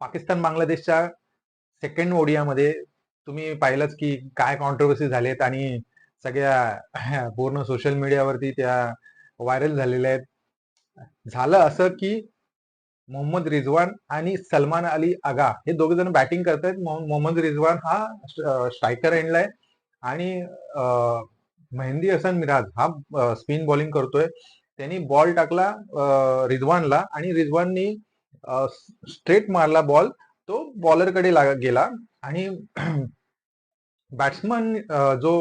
पाकिस्तान बांगलादेशच्या सेकंड ओडियामध्ये तुम्ही पाहिलंच की काय कॉन्ट्रोवर्सी झालेत आणि सगळ्या पूर्ण सोशल मीडियावरती त्या व्हायरल झालेल्या आहेत. झालं असं की मोहम्मद रिझवान आणि सलमान अली आगा हे दोघे जण बॅटिंग करतायत. मोहम्मद रिझवान हा स्ट्रायकर एंडला आहे आणि मेहंदी हसन मिराज हा स्पिन बॉलिंग करतोय. त्यांनी बॉल टाकला रिझवानला आणि रिझवाननी स्ट्रेट मारला बॉल, तो बॉलरकडे गेला आणि बॅट्समन जो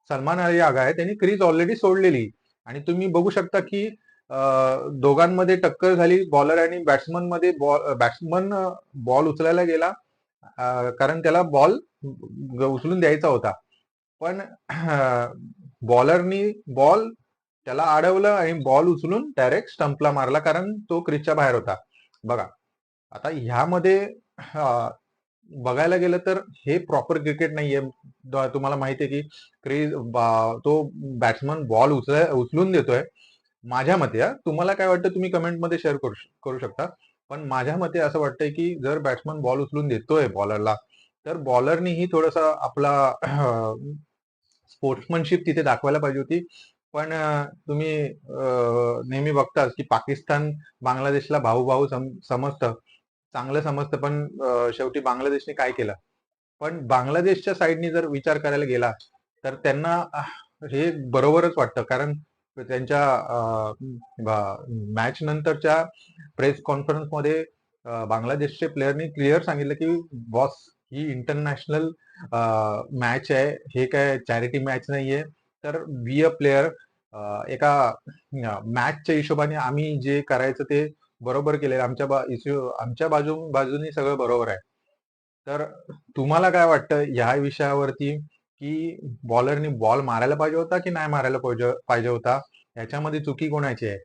सलमान अली आगा आहे त्यांनी क्रीज ऑलरेडी सोडलेली आणि तुम्ही बघू शकता की दोघांमध्ये टक्कर झाली बॉलर आणि बॅट्समन मध्ये. बॅट्समन बॉल उचलायला गेला कारण त्याला बॉल उचलून द्यायचा होता, पण बॉलरनी बॉल त्याला अडवलं आणि बॉल उचलून डायरेक्ट स्टंपला मारला कारण तो क्रीजच्या बाहेर होता. बघा आता ह्यामध्ये बघायला गेलं तर हे प्रॉपर क्रिकेट नाहीये. तुम्हाला माहिती आहे की क्रीज तो बॅट्समन बॉल उचलून देतोय. माझ्या मते, तुम्हाला काय वाटतं तुम्ही कमेंटमध्ये शेअर करू शकता, पण माझ्या मते असं वाटतंय की जर बॅट्समन बॉल उचलून देतोय बॉलरला तर बॉलरनीही थोडासा आपला स्पोर्ट्समनशिप तिथे दाखवायला पाहिजे होती. पण तुम्ही नेहमी बघताच की पाकिस्तान बांगलादेशला भाऊ भाऊ समजतं, चांगलं समजतं, पण शेवटी बांगलादेशने काय केलं. पण बांगलादेशच्या साईडनी जर विचार करायला गेला तर त्यांना हे बरोबरच वाटतं कारण त्यांच्या मॅच नंतरच्या प्रेस कॉन्फरन्समध्ये बांगलादेशचे प्लेयरनी क्लिअर सांगितलं की बॉस ही इंटरनॅशनल मॅच आहे, हे काय चॅरिटी मॅच नाहीये. तर वी अ प्लेयर एका मॅचच्या हिशोबाने आम्ही जे करायचं ते बरोबर केलेलं, आमच्या बाजूनी सगळं बरोबर आहे. तर तुम्हाला काय वाटतं ह्या विषयावरती की बॉलरनी बॉल मारायला पाहिजे होता की नाही मारायला पाहिजे होता, याच्यामध्ये चुकी कोणाची आहे?